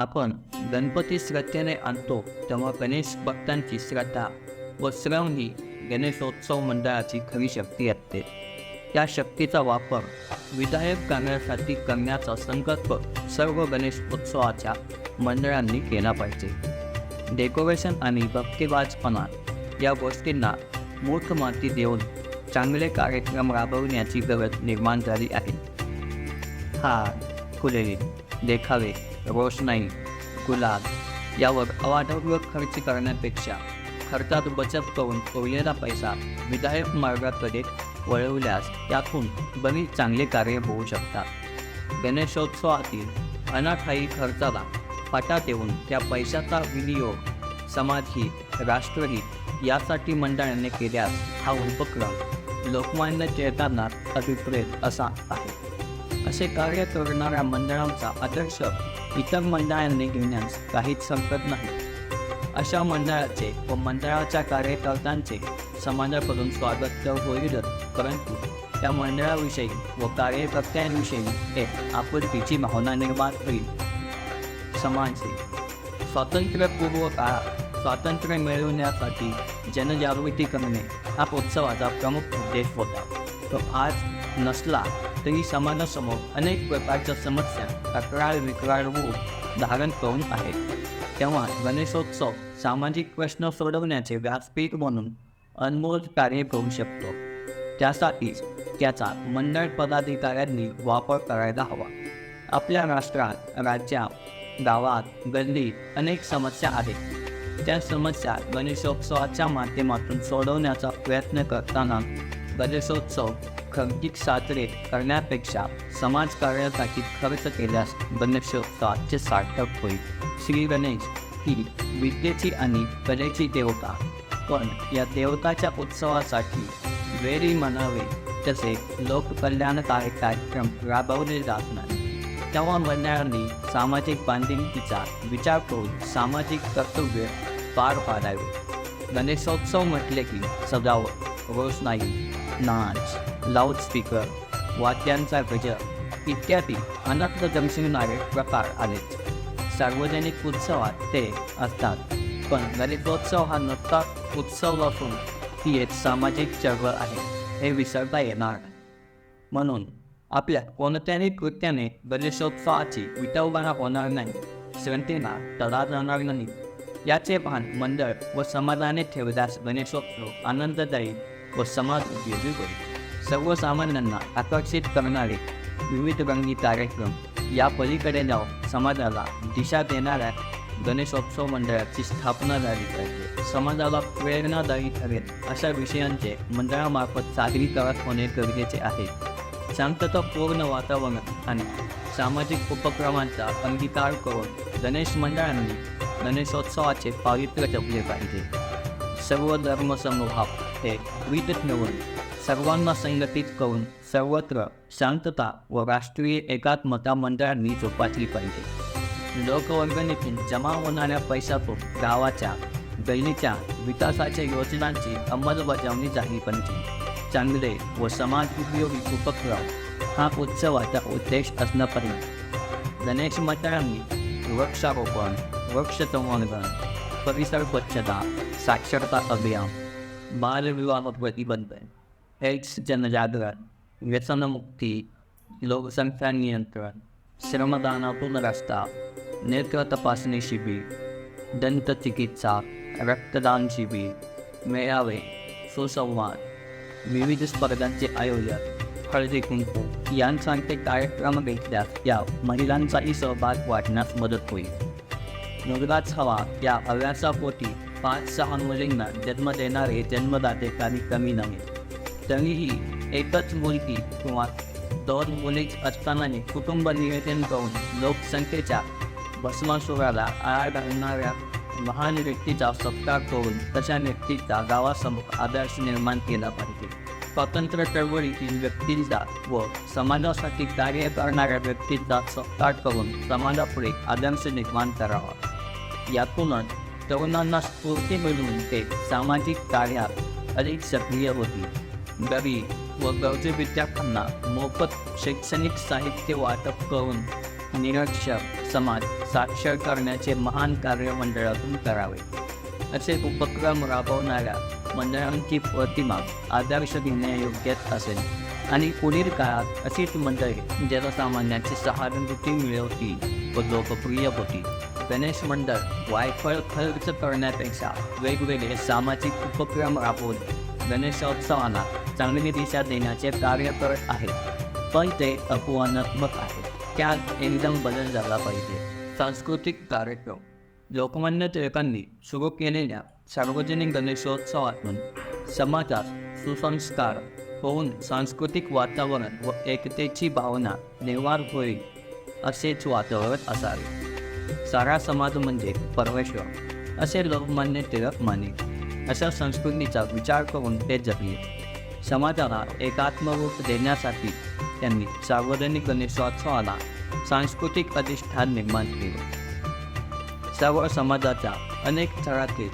आपण गणपती श्रद्धेने आणतो तेव्हा गणेश भक्तांची श्रद्धा व श्रम ही गणेशोत्सव मंडळाची खरी शक्ती असते. त्या शक्तीचा वापर विधायक करण्यासाठी करण्याचा संकल्प सर्व गणेश उत्सवाच्या मंडळांनी केला पाहिजे. डेकोरेशन आणि भक्तिवाजपणा या गोष्टींना मूर्ख माती देऊन चांगले कार्यक्रम राबवण्याची गरज निर्माण झाली आहे. हार, फुले, देखावे, रोषणाई, गुलाल यावर अवाढव्य खर्च करण्यापेक्षा खर्चात बचत करून उरलेला पैसा विधायक मार्गाकडे वळवल्यास त्यातून बरीच चांगले कार्य होऊ शकतात. गणेशोत्सवातील अनाठायी खर्चाला फाटा देऊन त्या पैशाचा विनियोग समाजहित, राष्ट्रहित यासाठी मंडळाने केल्यास हा उपक्रम लोकमान्य टिळकांना अभिप्रेत असा आहे. असे कार्य करणाऱ्या मंडळांचा आदर्श इतर मंडळांनी घेण्यास काहीच संकट नाही. अशा मंडळाचे व मंडळाच्या कार्यकर्त्यांचे समाजाकडून स्वागत तर होईलच, परंतु त्या मंडळाविषयी व कार्यकर्त्यांविषयी एक आपुलकीची भावना निर्माण होईल. समाजसेवा. स्वातंत्र्यपूर्व काळात स्वातंत्र्य मिळवण्यासाठी जनजागृती करणे हा उत्सवाचा प्रमुख उद्देश होता. तो आज नसला तरी समाजासमोर अनेक प्रकारच्या समस्या तक्रार विक्राळ रूप धारण करून आहेत. तेव्हा गणेशोत्सव सामाजिक प्रश्न सोडवण्याचे व्यासपीठ म्हणून अनमोल कार्य करू शकतो. त्यासाठीच त्याचा मंडळ पदाधिकाऱ्यांनी वापर करायला हवा. आपल्या राष्ट्रात, राज्यात, गावात, गल्लीत अनेक समस्या आहेत. त्या समस्या गणेशोत्सवाच्या माध्यमातून सोडवण्याचा प्रयत्न करताना गणेशोत्सव खर्चिक साजरे करण्यापेक्षा समाजकार्यासाठी खर्च केल्यास गणेशोत्सवाचे सार्थक होईल. श्री गणेश ही विद्येची आणि कलेची देवता, पण या देवताच्या उत्सवासाठी वेळी म्हणावे तसे लोककल्याणकारी कार्यक्रम राबवले जात नाही. तेव्हा मंडळांनी सामाजिक बांधिलकीचा विचार करून सामाजिक कर्तव्य पार पाडावे. गणेशोत्सव म्हटले की सजावट, रोषणाई, नाच, लाऊडस्पीकर, वाद्यांचा गजर इत्यादी अनंत दर्शविणारे प्रकार आलेच. सार्वजनिक उत्सवात ते असतात, पण गणेशोत्सव हा नुसता उत्सव असून ती एक सामाजिक चळवळ आहे हे विसरता येणार नाही. म्हणून आपल्या कोणत्याही कृत्याने गणेशोत्सवाची विटंबना होणार नाही, श्रद्धेला तडा जाणार नाही याचे भान मंडळ व समाजाने ठेवल्यास गणेशोत्सव आनंददायी व समाज उपयोगी होईल. सर्वसामान्यांना आकर्षित करणारे विविध रंगी कार्यक्रम या पलीकडे जाऊन समाजाला दिशा देणाऱ्या गणेशोत्सव मंडळाची स्थापना झाली पाहिजे. समाजाला प्रेरणादायी ठरेल अशा विषयांचे मंडळामार्फत सादरीकरण होणे गरजेचे आहे. शांततापूर्ण वातावरण आणि सामाजिक उपक्रमांचा अंगीकार करून गणेश मंडळांनी गणेशोत्सवाचे पावित्र्य जपले पाहिजे. सर्व धर्मसमभाव हे विध ठेवून सर्वांना संघटित करून सर्वत्र शांतता व राष्ट्रीय एकात्मता मंडळांनी जोपासली पाहिजे. लोकवर्गणीतून जमा होणाऱ्या पैशातून गावाच्या, गल्लीच्या विकासाच्या योजनांची अंमलबजावणी झाली पाहिजे. चांगले व समाज उपयोगी उपक्रम हा उत्सवाचा उद्देश असला पाहिजे. गणेश मंडळांनी वृक्षारोपण, वृक्ष संवर्धन, परिसर स्वच्छता, साक्षरता अभियान, बालविवाह प्रतिबंधन, एड्स जनजागरण, व्यसनमुक्ती, लोकसंख्या नियंत्रण, श्रमदानातून रस्ता, नेत्र तपासणी शिबिर, दंतचिकित्सा, रक्तदान शिबिर, मेळावे, सुसंवाद, विविध स्पर्धांचे आयोजन, हळदी कुंकू यांसारखे कार्यक्रम घेतल्यास या महिलांचाही सहभाग वाढण्यास मदत होईल. मुलगाच हवा या हव्यासापोटी 5-6 मुलींना जन्म देणारे जन्मदाते काही कमी नव्हे. तरीही एकच मुलगी किंवा 2 मुलीच असतानाही कुटुंब नियोजन करून लोकसंख्येच्या भस्मासुराला आळा घालणाऱ्या महान व्यक्तीचा सत्कार करून तशा व्यक्तीचा गावासमोर आदर्श निर्माण केला पाहिजे. स्वातंत्र्य चळवळीतील व्यक्तींचा व समाजासाठी कार्य करणाऱ्या व्यक्तींचा सत्कार करून समाजापुढे आदर्श निर्माण करावा. यातूनच तरुणांना स्फूर्ती मिळवून ते सामाजिक कार्यात अधिक सक्रिय होतील. गरीब व गरजू विद्यार्थ्यांना मोफत शैक्षणिक साहित्य वाटप करून निरक्षर समाज साक्षर करण्याचे महान कार्य मंडळातून करावे. असे उपक्रम राबवणाऱ्या मंडळांची प्रतिमा आदर्श घेण्यायोग्यच असेल आणि पुढील काळात अशीच मंडळे जनसामान्यांची सहानुभूती मिळवतील व लोकप्रिय होती. गणेश मंडळ वायफळ खर्च करण्यापेक्षा वेगवेगळे सामाजिक उपक्रम राबवून गणेशोत्सवाला चांगली दिशा देण्याचे कार्य करत आहेत. पण ते अपमानात्मक आहे. त्यात एकदम बदल झाला पाहिजे. सांस्कृतिक कार्यक्रम. लोकमान्य टिळकांनी सुरू केलेल्या सार्वजनिक गणेशोत्सवातून समाजात सुसंस्कार होऊन सांस्कृतिक वातावरण व एकतेची भावना निर्माण होईल असेच वातावरण असावे. सारा समाज म्हणजे परमेश्वर असे लोकमान्य टिळक माने. अशा संस्कृतीचा विचार करून ते जगले. समाजाला एकात्मरूप देण्यासाठी त्यांनी सार्वजनिक गणेशोत्सवाला सांस्कृतिक अधिष्ठान निर्माण केले. सर्व समाजाच्या अनेक स्तरातील,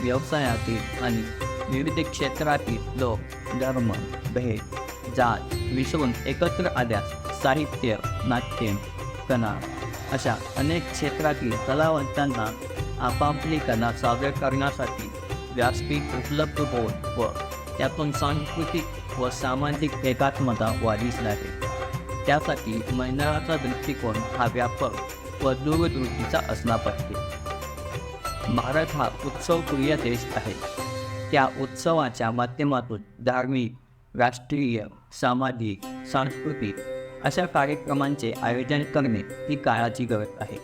व्यवसायातील आणि विविध क्षेत्रातील लोक धर्म, भेद, जात विसरून एकत्र आल्यास साहित्य, नाट्य, कला अशा अनेक क्षेत्रातील कलावंतांना आपापली कला सादर करण्यासाठी व्यासपीठ उपलब्ध होऊन व त्यातून सांस्कृतिक व सामाजिक एकात्मता वाढीस लागेल. त्यासाठी मंडळाचा दृष्टिकोन हा व्यापक व दूरदृष्टीचा असला पाहिजे. भारत हा उत्सवप्रिय देश आहे. त्या उत्सवाच्या माध्यमातून धार्मिक, राष्ट्रीय, सामाजिक, सांस्कृतिक अशा कार्यक्रमांचे आयोजन करणे ही काळाची गरज आहे.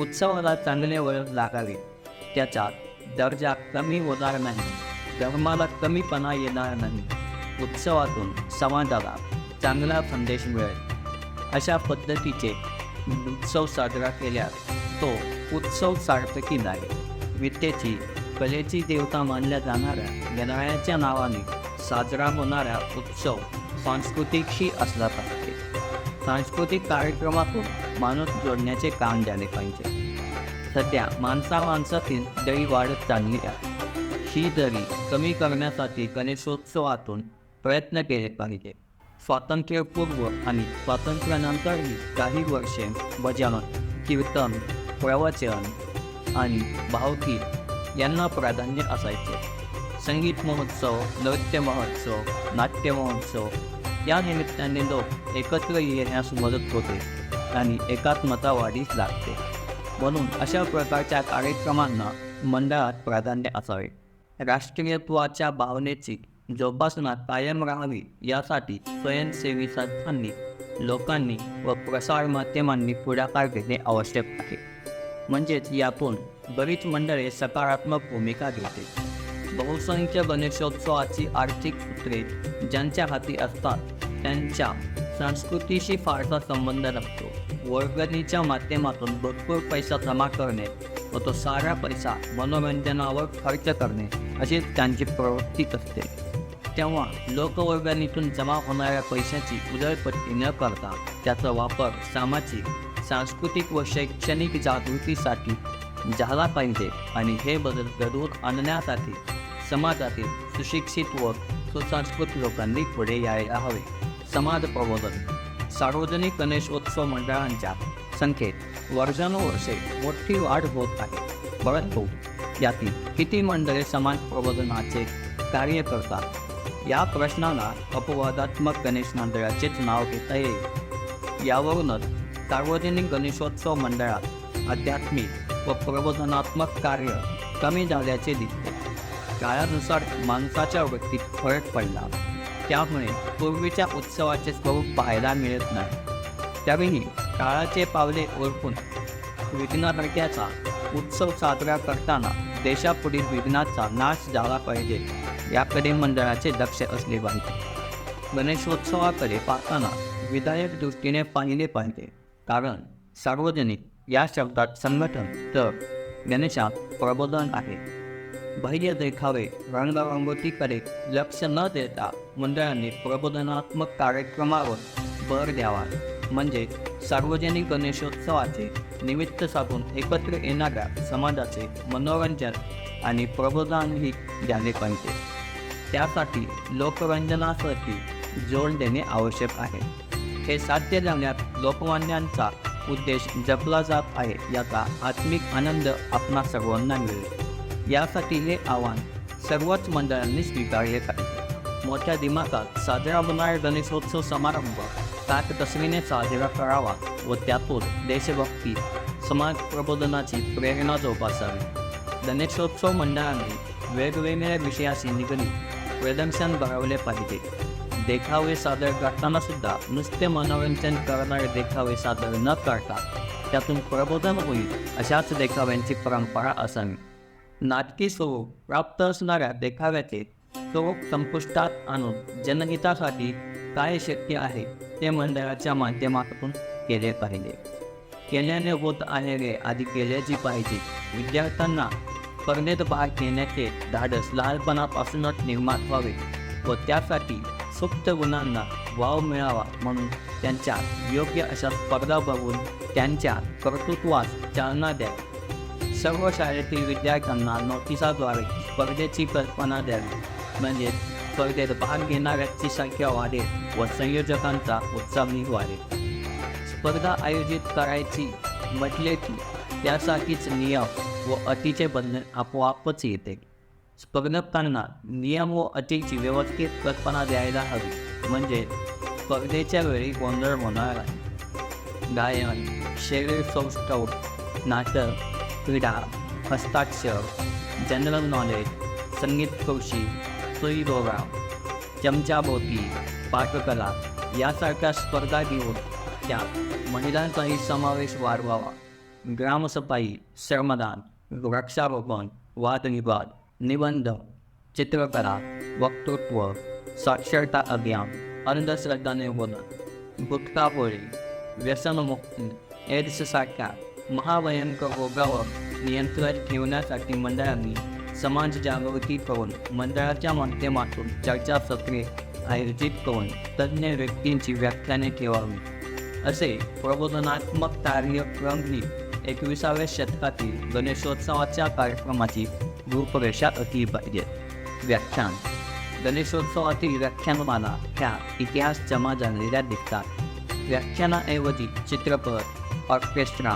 उत्सवाला चांगले वळण लागावे, त्याचा दर्जा कमी होणार नाही, धर्माला कमीपणा येणार नाही, उत्सवातून समाजाला चांगला संदेश मिळेल अशा पद्धतीचे उत्सव साजरा केल्यास तो उत्सव सार्थकी नाही. विद्येची, कलेची देवता मानल्या जाणाऱ्या गणरायाच्या नावाने साजरा होणारा उत्सव सांस्कृतिकशी असला पाहिजे. सांस्कृतिक कार्यक्रमातून माणूस जोडण्याचे काम झाले पाहिजे. सध्या माणसातील दरी वाढत चालली आहे. ही दरी कमी करण्यासाठी गणेशोत्सवातून प्रयत्न केले पाहिजे. स्वातंत्र्यपूर्व आणि स्वातंत्र्यानंतरही काही वर्षे भजन, कीर्तन, प्रवचन आणि भावगीत यांना प्राधान्य असायचे. संगीत महोत्सव, नृत्य महोत्सव, नाट्य महोत्सव या निमित्ताने लोक एकत्र येण्यास मदत होते आणि एकात्मता वाढीस लागते. म्हणून अशा प्रकारच्या कार्यक्रमांना मंडळात प्राधान्य असावे. राष्ट्रीयत्वाच्या भावनेची जोपासना कायम राहावी यासाठी स्वयंसेवी संस्थांनी, लोकांनी व प्रसारमाध्यमांनी पुढाकार घेणे आवश्यक आहे. म्हणजेच यातून बरीच मंडळे सकारात्मक भूमिका घेते. बहुसंख्य गणेशोत्सवाची आर्थिक सूत्रे ज्यांच्या हाती असतात त्यांच्या संस्कृतीशी फारसा संबंध नसतो. वर्गणीच्या माध्यमातून भरपूर पैसा जमा करणे व तो सारा पैसा मनोरंजनावर खर्च करणे अशीच त्यांची प्रवृत्ती असते. तेव्हा लोकवर्गणीतून जमा होणाऱ्या पैशाची उधळपट्टी न करता त्याचा वापर सामाजिक, सांस्कृतिक व शैक्षणिक जागृतीसाठी झाला पाहिजे आणि हे बदल घडवून आणण्यासाठी समाजातील सुशिक्षित व सुसंस्कृत लोकांनी पुढे यायला हवे. समाज प्रबोधन. सार्वजनिक गणेशोत्सव मंडळांच्या संख्येत वर्षानुवर्षे मोठी वाढ होत आहे. परंतु यातील किती मंडळे समाज प्रबोधनाचे कार्य करतात या प्रश्नाला अपवादात्मक गणेश मंडळाचेच नाव घेता येईल. यावरूनच सार्वजनिक गणेशोत्सव मंडळात आध्यात्मिक व प्रबोधनात्मक कार्य कमी झाल्याचे दिसते. काळानुसार माणसाच्या वृत्तीत फरक पडला, त्यामुळे पूर्वीच्या उत्सवाचे स्वरूप पाहायला मिळत नाही. त्यावेळी काळाचे पावले ओळखून विघ्नहर्त्याचा उत्सव साजरा करताना देशापुढील विघ्नाचा नाश झाला पाहिजे याकडे मंडळाचे लक्ष असले पाहिजे. गणेशोत्सवाकडे पाहताना विधायक दृष्टीने पाहिले पाहिजे, कारण सार्वजनिक या शब्दात संघटन तर गणेशात प्रबोधन आहे. बाह्य देखावे, रंगरंगोटीकडे लक्ष न देता मंडळांनी प्रबोधनात्मक कार्यक्रमावर भर द्यावा. म्हणजे सार्वजनिक गणेशोत्सवाचे निमित्त साधून एकत्र येणाऱ्या समाजाचे मनोरंजन आणि प्रबोधनही झाले पाहिजे. त्यासाठी लोकरंजनासाठी जोड देणे आवश्यक आहे. हे साध्य करण्यात लोकमान्यांचा उद्देश जपला जात आहे याचा आत्मिक आनंद आपणा सर्वांना मिळेल. यासाठी हे आव्हान सर्वच मंडळांनी स्वीकारले पाहिजे. मोठ्या दिमागात साजरा होणारा गणेशोत्सव समारंभ काटकसरीने साजरा करावा व त्यातून देशभक्ती, समाज प्रबोधनाची प्रेरणा जोपासावी. गणेशोत्सव मंडळांनी वेगवेगळ्या विषयाशी निगडीत प्रदर्शन भरवले पाहिजे. देखावे सादर करताना सुद्धा नुसते मनोरंजन करणारे देखावे सादर न करता त्यातून प्रबोधन होईल अशाच देखाव्यांची परंपरा असावी. नाटकी स्वरूप प्राप्त असणाऱ्या देखाव्याचे स्वरूप संपुष्टात आणून जनहितासाठी काय शक्य आहे ते मंडळाच्या माध्यमातून केले पाहिजे. केल्याने होत आहे रे आधी केल्याची पाहिजे. विद्यार्थ्यांना स्पर्धेत भाग घेण्याचे धाडस लहानपणापासूनच निर्माण व्हावे व त्यासाठी सुप्त गुणांना वाव मिळावा म्हणून त्यांच्या योग्य अशा स्पर्धा बघून त्यांच्या कर्तृत्वास चालना द्यावी. सर्व शाळेतील विद्यार्थ्यांना नोटिसाद्वारे स्पर्धेची कल्पना द्यावी म्हणजे स्पर्धेत भाग घेणाऱ्यांची संख्या वाढेल व संयोजकांचा उत्साहही वाढेल. स्पर्धा आयोजित करायची म्हटले की त्यासाठीच नियम व अटीचे बंधन आपोआपच येते. स्पर्धकांना नियम व अटीची व्यवस्थित कल्पना द्यायला हवी म्हणजे स्पर्धेच्या वेळी गोंधळ होणार नाही. गायन, शरीर सौष्ठव, नाटक, क्रीडा, हस्ताक्षर, जनरल नॉलेज, संगीत खुर्शी, सुई दोरा, चमचाबोटी, पाककला यासारख्या स्पर्धा घेऊन त्यात महिलांचाही समावेश वाढवावा. ग्रामसफाई, श्रमदान, वृक्षारोपण, वादविवाद, निबंध, चित्रकला, वक्तृत्व, साक्षरता अभियान, अंधश्रद्धा निर्मूलन, गुटखाबोळी, व्यसनमुक्ती, एड्ससारख्या महाभयंकर रोगावर नियंत्रण ठेवण्यासाठी मंडळांनी समाज जागृती करून मंडळाच्या माध्यमातून चर्चासत्रे आयोजित करून तज्ज्ञ व्यक्तींची व्याख्याने ठेवावी. असे प्रबोधनात्मक कार्यक्रमही 21व्या शतकातील गणेशोत्सवाच्या कार्यक्रमाची रूपरेषा असली पाहिजे. व्याख्यान. गणेशोत्सवातील व्याख्यानमाला ह्या इतिहास जमा झालेल्या दिसतात. व्याख्यानाऐवजी चित्रपट, ऑर्केस्ट्रा,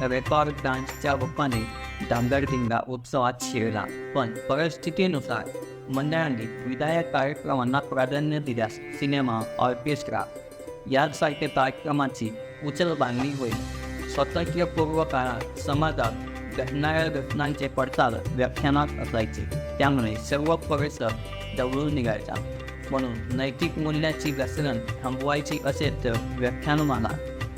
रेकॉर्ड डान्सच्या रूपाने डांगरडिंगा उत्सवात शिरला. पण परिस्थितीनुसार मंडळांनी विधायक कार्यक्रमांना प्राधान्य दिल्यास सिनेमा, ऑर्केस्ट्रा यासारख्या कार्यक्रमाची उचलबांगणी होईल. स्वातंत्र्यपूर्व काळात समाजात घडणाऱ्या घटनांचे पडताळ व्याख्यानात असायचे. त्यामुळे सर्व परिसर जवळून निघायचा. म्हणून नैतिक मूल्याची घसरण थांबवायची असेल तर व्याख्यानमाला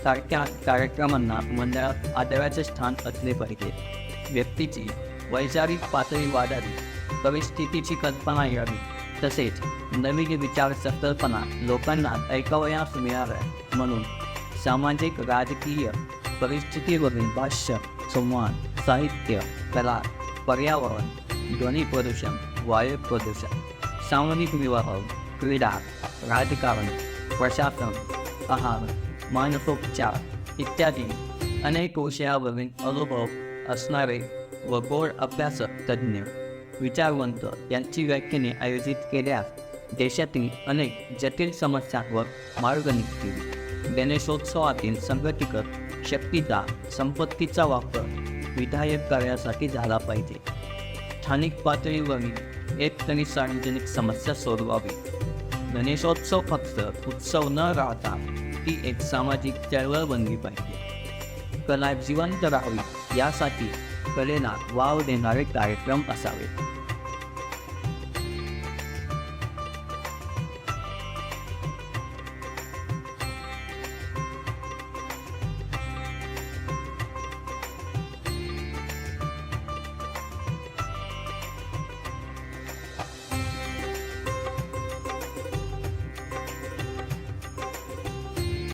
सारख्या कार्यक्रमांना मंडळात आदराचे स्थान असले पाहिजे. व्यक्तीची वैचारिक पातळी वाढावी, परिस्थितीची कल्पना यावी, तसेच नवीन विचार संकल्पना लोकांना ऐकावयास मिळाव्या म्हणून सामाजिक राजकीय परिस्थितीवरील भाष्य, संवाद, साहित्य, कला, पर्यावरण, ध्वनी प्रदूषण, वायू प्रदूषण, सामाजिक विवाह, क्रीडा, राजकारण, प्रशासन, आहार, मानसोपचार इत्यादी अनेक विषयावरील अनुभव असणारे व गोड अभ्यासक, तज्ज्ञ, विचारवंत यांची व्याख्याने आयोजित केल्यास देशातील अनेक जटिल समस्यांवर मार्ग निघतील. गणेशोत्सवातील संघटित शक्तीचा, संपत्तीचा वापर विधायक कार्यासाठी झाला पाहिजे. स्थानिक पातळीवरील एक तरी सार्वजनिक समस्या सोडवावी. गणेशोत्सव फक्त उत्सव न राहता ती एक सामाजिक चळवळ बनली पाहिजे. कला जिवंत राहावी यासाठी कलेला वाव देणारे कार्यक्रम असावेत.